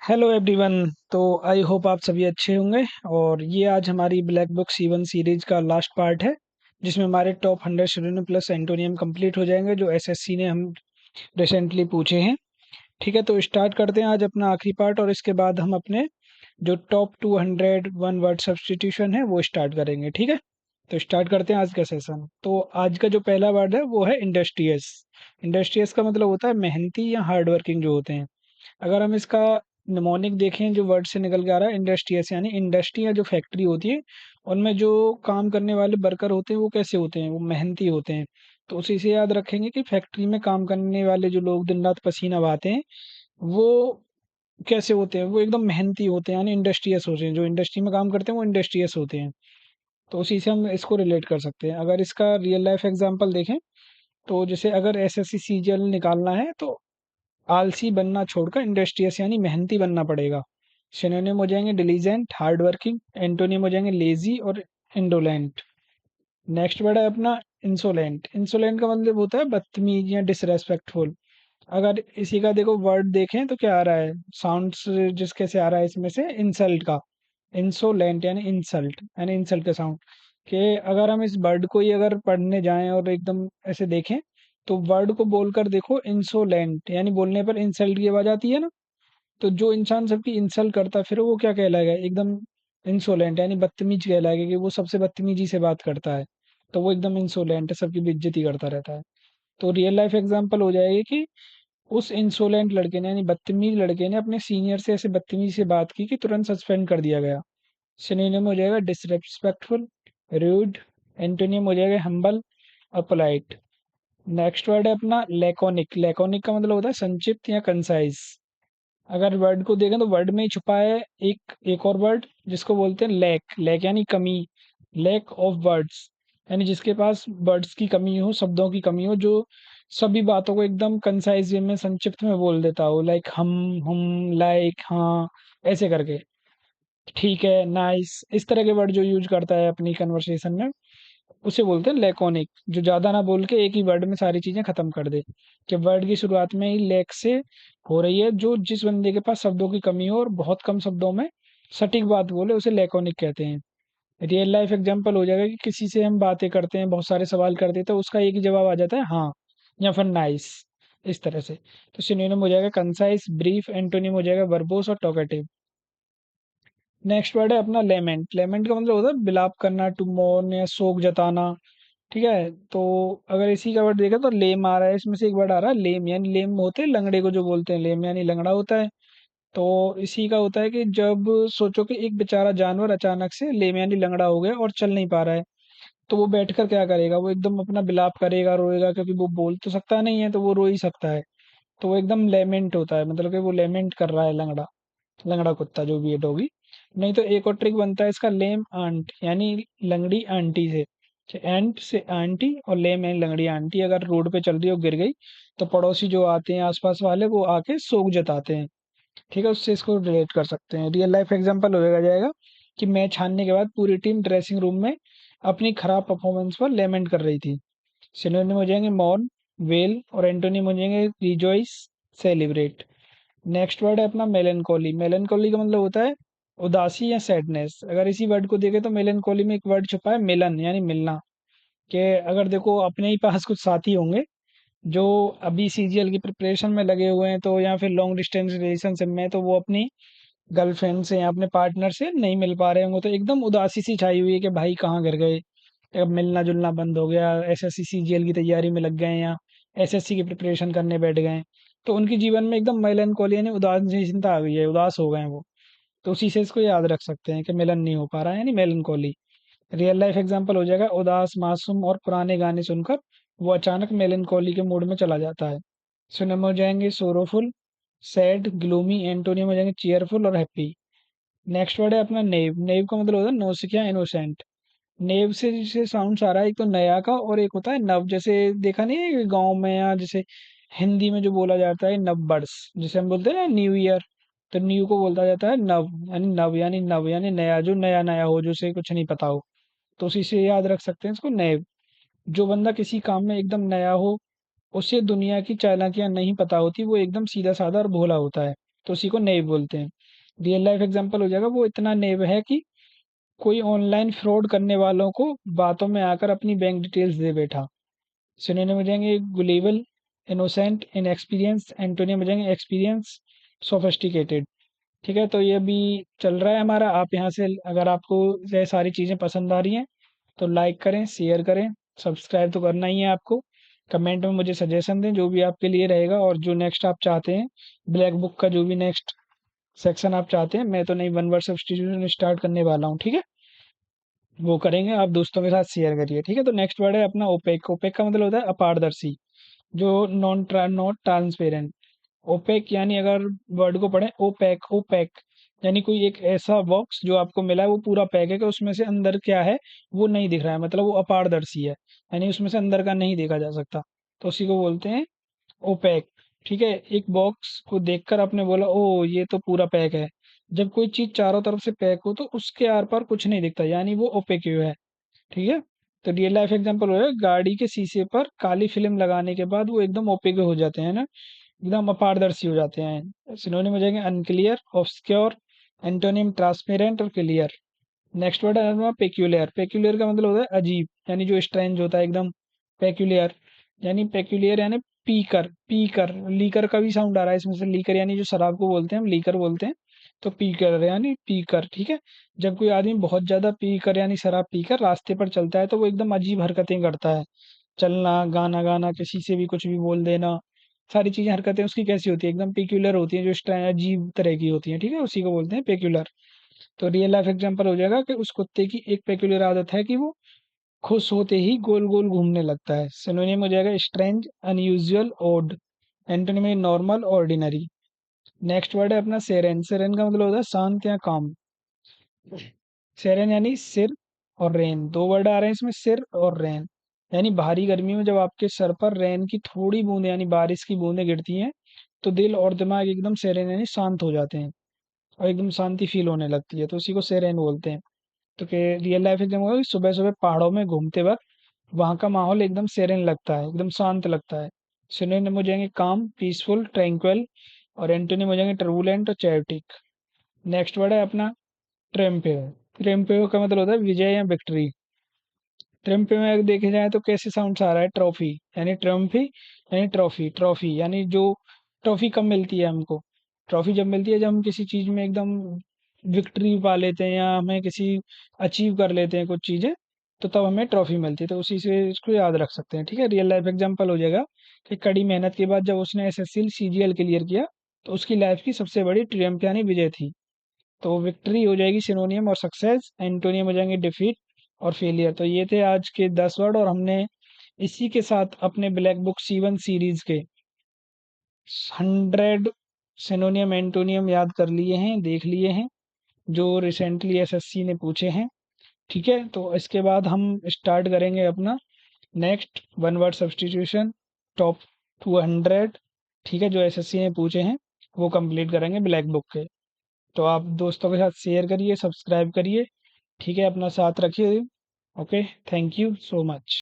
Hello everyone. तो I hope आप सभी अच्छे होंगे। और ये आज हमारी ब्लैक बुक C1 सीरीज का लास्ट पार्ट है, जिसमें हमारे top 100 synonym plus antonym complete हो जाएंगे जो एसएससी ने हम रिसेंटली पूछे हैं। ठीक है, तो स्टार्ट करते हैं आज अपना आखिरी पार्ट, और इसके बाद हम अपने जो टॉप 200 वन वर्ड सब्सटीट्यूशन है वो स्टार्ट करेंगे। ठीक है, तो स्टार्ट करते हैं आज का सेशन। तो आज का जो पहला वर्ड है वो है इंडस्ट्रियस। इंडस्ट्रियस का मतलब होता है मेहनती या हार्ड वर्किंग जो होते हैं। अगर हम इसका निमोनिक देखें जो वर्ड से निकल के आ रहा है इंडस्ट्रियस, यानी इंडस्ट्री या जो फैक्ट्री होती है उनमें जो काम करने वाले वर्कर होते हैं वो कैसे होते हैं, वो मेहनती होते हैं। तो उसी से याद रखेंगे कि फैक्ट्री में काम करने वाले जो लोग दिन रात पसीना बहाते हैं वो कैसे होते हैं, वो एकदम मेहनती होते हैं, यानी इंडस्ट्रियस होते हैं। जो इंडस्ट्री में काम करते हैं वो इंडस्ट्रियस होते हैं। तो उसी से हम इसको रिलेट कर सकते हैं। अगर इसका रियल लाइफ एग्जांपल देखें तो जैसे अगर एसएससी सीजीएल निकालना है तो आलसी बनना छोड़कर इंडस्ट्रियस यानी मेहनती बनना पड़ेगा। सिनोनिम हो जाएंगे डिलीजेंट, हार्ड वर्किंग। एंटोनिम हो जाएंगे लेजी और इंडोलेंट। नेक्स्ट वर्ड है अपना इंसोलेंट। इंसोलेंट का मतलब होता है बदतमीज या डिसरेस्पेक्टफुल। अगर इसी का देखो वर्ड देखें तो क्या आ रहा है, साउंड्स जिसके से आ रहा है इसमें से इंसल्ट का। इंसोलेंट यानी इंसल्ट, यानी इंसल्ट का साउंड। कि अगर हम इस वर्ड को ही अगर पढ़ने जाएं और एकदम ऐसे देखें तो वर्ड को बोलकर देखो इंसोलेंट यानी बोलने पर इंसल्ट की आवाज आती है ना। तो जो इंसान सबकी इंसल्ट करता है फिर वो क्या कहलाएगा, एकदम इंसोलेंट यानी बदतमीज कहलाएगा, कि वो सबसे बदतमीजी से बात करता है। तो वो एकदम इंसोलेंट है, सबकी बेइज्जती करता रहता है। तो रियल लाइफ एग्जांपल हो जाएगी कि उस इंसोलेंट लड़के ने यानी बदतमीज लड़के ने अपने सीनियर से ऐसे बदतमीजी से बात की कि तुरंत सस्पेंड कर दिया गया। सिनोनिम हो जाएगा डिसरेस्पेक्टफुल, रूड। एंटोनियम हो जाएगा हम्बल और पोलाइट। नेक्स्ट वर्ड है अपना लैकोनिक। लैकोनिक का मतलब होता है संक्षिप्त या कंसाइज। अगर वर्ड को देखें तो वर्ड में ही छुपा है एक एक और वर्ड जिसको बोलते हैं लैक। लैक यानी कमी, लैक ऑफ वर्ड्स, यानी जिसके पास वर्ड्स की कमी हो, शब्दों की कमी हो, जो सभी बातों को एकदम कंसाइज वे में संक्षिप्त में बोल देता हो, लाइक हम लाइक हाँ, ऐसे करके। ठीक है, नाइस, इस तरह के वर्ड जो यूज करता है अपनी कन्वर्सेशन में उसे बोलते हैं लैकोनिक। जो ज्यादा ना बोल के एक ही वर्ड में सारी चीजें खत्म कर दे। कि वर्ड की शुरुआत में ही लैक से हो रही है, जो जिस बंदे के पास शब्दों की कमी हो और बहुत कम शब्दों में सटीक बात बोले उसे लैकोनिक कहते हैं। रियल लाइफ एग्जांपल हो जाएगा कि किसी से हम बातें करते हैं, बहुत सारे सवाल करते हैं तो उसका एक ही जवाब आ जाता है हाँ, या फिर नाइस, इस तरह से। तो सिनोनिम हो जाएगा कंसाइज, ब्रीफ। एंटोनिम हो जाएगा वर्बोस और टॉकेटिव। नेक्स्ट वर्ड है अपना लेमेंट। लेमेंट का मतलब होता है बिलाप करना, टू मोर्न या शोक जताना। ठीक है, तो अगर इसी का वर्ड देखा तो लेम आ रहा है, इसमें से एक वर्ड आ रहा है लेम, यानी लेम होते हैं लंगड़े को जो बोलते हैं, लेम यानी लंगड़ा होता है। तो इसी का होता है कि जब सोचो कि एक बेचारा जानवर अचानक से लेम यानी लंगड़ा हो गया और चल नहीं पा रहा है, तो वो बैठकर क्या करेगा, वो एकदम अपना विलाप करेगा, रोएगा, क्योंकि वो बोल तो सकता नहीं है तो वो रो ही सकता है। तो वो एकदम लेमेंट होता है, मतलब कि वो लेमेंट कर रहा है लंगड़ा, लंगड़ा कुत्ता जो भी है डॉगी। नहीं तो एक और ट्रिक बनता है इसका, लेम आंट यानी लंगड़ी आंटी से। एंट से आंटी और लेम यानी लंगड़ी आंटी। अगर रोड पे चल रही हो गिर गई तो पड़ोसी जो आते हैं आसपास वाले वो आके शोक जताते हैं। ठीक है, उससे इसको रिलेट कर सकते हैं। रियल लाइफ एग्जांपल होगा जाएगा कि मैच हारने के बाद पूरी टीम ड्रेसिंग रूम में अपनी खराब परफॉर्मेंस पर लेमेंट कर रही थी। सिनोनिम हो जाएंगे मौन, वेल और एंटोनिम हो जाएंगे रिजॉइस, सेलिब्रेट। नेक्स्ट वर्ड है अपना मेलेंकोली। मेलेंकोली का मतलब होता है उदासी या सैडनेस। अगर इसी वर्ड को देखें तो मेलेंकोली में एक वर्ड छुपा है मिलन यानी मिलना। कि अगर देखो अपने ही पास कुछ साथी होंगे जो अभी सीजीएल की प्रिपरेशन में लगे हुए हैं, तो या फिर लॉन्ग डिस्टेंस रिलेशनशिप में, तो वो अपनी गर्लफ्रेंड से या अपने पार्टनर से नहीं मिल पा रहे होंगे तो एकदम उदासी सी छाई हुई है कि भाई कहाँ गिर गए, अब मिलना जुलना बंद हो गया, एसएससी सीजीएल की तैयारी में लग गए या एसएससी की प्रिपरेशन करने बैठ गए। तो उनके जीवन में एकदम मेलनकोली यानी उदासीनता आ गई है, उदास हो गए हैं वो। तो उसी से इसको याद रख सकते हैं कि मिलन नहीं हो पा रहा है यानी मेलनकोली। रियल लाइफ एग्जांपल हो जाएगा उदास, मासूम और पुराने गाने सुनकर वो अचानक मेलनकोली के मूड में चला जाता है। सिनोनिम हो जाएंगे सोरोफुल, सैड, ग्लूमी। एंटोनियम हो जाएंगे चीयरफुल और हैप्पी। नेक्स्ट वर्ड है अपना नेव। नेव का मतलब होता है नौसिखिया, इनोसेंट। नेव से जैसे साउंड आ रहा है, एक तो नया का और एक होता है नव। जैसे देखा नहीं है गांव में या जैसे हिंदी में जो बोला जाता है नव वर्ष, जैसे हम बोलते हैं ना न्यू ईयर, तो न्यू को बोलता जाता है नव, यानी नव यानी नया, जो नया नया हो, जो उसे कुछ नहीं पता हो। तो उसी से याद रख सकते हैं इसको नेव। जो बंदा किसी काम में एकदम नया हो, उसे दुनिया की चालाकियां नहीं पता होती, वो एकदम सीधा साधा और भोला होता है। तो उसी को नेव बोलते हैं। रियल लाइफ एग्जांपल हो जाएगा, वो इतना नेव है कि कोई ऑनलाइन फ्रॉड करने वालों को बातों में आकर अपनी बैंक डिटेल्स दे बैठा। सिनोनिम हो जाएंगे गुलेबल, इनोसेंट, इनएक्सपीरियंस। एंटोनिम हो जाएंगे एक्सपीरियंस, सोफिस्टिकेटेड। ठीक है, तो ये अभी चल रहा है हमारा। आप यहाँ से अगर आपको ये सारी चीज़ें पसंद आ रही हैं तो लाइक करें, शेयर करें, सब्सक्राइब तो करना ही है आपको। कमेंट में मुझे सजेशन दें जो भी आपके लिए रहेगा, और जो नेक्स्ट आप चाहते हैं, ब्लैक बुक का जो भी नेक्स्ट सेक्शन आप चाहते हैं। मैं तो नहीं, वन वर्ड सब्स्टिट्यूशन स्टार्ट करने वाला हूँ, ठीक है। वो करेंगे, आप दोस्तों के साथ शेयर करिए, ठीक है। तो नेक्स्ट वर्ड है अपना ओपेक। ओपेक का मतलब होता है अपारदर्शी, जो नॉट ट्रांसपेरेंट। ओपेक यानी अगर वर्ड को पढ़ें, ओपेक, ओपेक यानी कोई एक ऐसा बॉक्स जो आपको मिला है वो पूरा पैक है कि उसमें से अंदर क्या है वो नहीं दिख रहा है, मतलब वो अपारदर्शी है, यानी उसमें से अंदर का नहीं देखा जा सकता। तो उसी को बोलते हैं ओपेक। ठीक है, एक बॉक्स को देखकर आपने बोला ओ ये तो पूरा पैक है। जब कोई चीज चारों तरफ से पैक हो तो उसके आर पार कुछ नहीं दिखता, यानी वो ओपेक है। ठीक है, तो रियल लाइफ एग्जांपल हो, गाड़ी के शीशे पर काली फिल्म लगाने के बाद वो एकदम ओपेक हो जाते हैं ना, एकदम अपारदर्शी हो जाते हैं। सिनोनिम हो जाएंगे अनक्लियर, ऑब्सक्योर। एंटोनिम ट्रांसपेरेंट और क्लियर। नेक्स्ट वर्ड है पेक्यूलियर। पेक्यूलियर का मतलब होता है अजीब, यानी जो स्ट्रेंज होता है एकदम। पेक्यूलियर यानी पीकर, पीकर, लीकर का भी साउंड आ रहा है इसमें से। लीकर यानी जो शराब को बोलते हैं हम, लीकर बोलते हैं। तो पीकर यानी पीकर, ठीक है। जब कोई आदमी बहुत ज्यादा पीकर यानी शराब पीकर रास्ते पर चलता है तो वो एकदम अजीब हरकतें करता है। चलना, गाना गाना, किसी से भी कुछ भी बोल देना, सारी चीजें हरकतें उसकी कैसी होती है, एकदम पेक्यूलर होती हैं, जो अजीब तरह की होती हैं। ठीक है, उसी को बोलते हैं पेक्यूलर। तो रियल लाइफ एग्जांपल हो जाएगा कि उस कुत्ते की एक पेक्यूलर आदत है कि वो खुश होते ही गोल गोल घूमने लगता है। सिनोनिम हो जाएगा स्ट्रेंज, अनयूजुअल, ओड। एंटोनिम है नॉर्मल, ऑर्डिनरी। नेक्स्ट वर्ड है अपना सेरेन। सेरेन का मतलब होता है शांत या काम। सेरेन यानी सिर और रेन, दो वर्ड आ रहे हैं इसमें, सिर और रेन। यानी भारी गर्मी में जब आपके सर पर रेन की थोड़ी बूंद यानी बारिश की बूंदें गिरती हैं तो दिल और दिमाग एकदम सेरेन यानी शांत हो जाते हैं, और एकदम शांति फील होने लगती है, तो उसी को सेरेन बोलते हैं। तो के रियल लाइफ एकदम होगा कि सुबह सुबह पहाड़ों में घूमते वक्त वहाँ का माहौल एकदम सेरेन लगता है, एकदम शांत लगता है। सिनोनिम हो जाएंगे काम, पीसफुल, ट्रैंक्विल। और एंटोनिम हो जाएंगे टर्बुलेंट और चैओटिक। नेक्स्ट वर्ड है अपना ट्रेम्पेो। ट्रेम्पेो का मतलब होता है विजय या विक्ट्री। ट्रेम्पेो में अगर देखे जाए तो कैसे साउंड आ रहा है, ट्रॉफी यानी ट्रम्फी, यानी ट्रॉफी, ट्रॉफी यानी जो ट्रॉफी कब मिलती है हमको। ट्रॉफी जब मिलती है जब हम किसी चीज में एकदम विक्ट्री पा लेते हैं, या हमें किसी अचीव कर लेते हैं कुछ चीजें, तो तब हमें ट्रॉफी मिलती है। तो उसी से इसको याद रख सकते हैं। ठीक है, रियल लाइफ एग्जांपल हो जाएगा कि कड़ी मेहनत के बाद जब उसने एसएससी सीजीएल क्लियर किया तो उसकी लाइफ की सबसे बड़ी ट्रियम्फ यानी विजय थी। तो विक्ट्री हो जाएगी सिनोनियम, और सक्सेस एंटोनियम हो जाएंगे डिफीट और फेलियर। तो ये थे आज के 10 वर्ड, और हमने इसी के साथ अपने ब्लैक बुक C1 सीरीज के 100 सिनोनियम एंटोनियम याद कर लिए हैं, देख लिए हैं, जो रिसेंटली एसएससी ने पूछे हैं। ठीक है, तो इसके बाद हम स्टार्ट करेंगे अपना next one word substitution top 200। ठीक है, जो एसएससी ने पूछे हैं वो कंप्लीट करेंगे ब्लैक बुक के। तो आप दोस्तों के साथ शेयर करिए, सब्सक्राइब करिए। ठीक है, अपना साथ रखिए। Okay, thank you so much.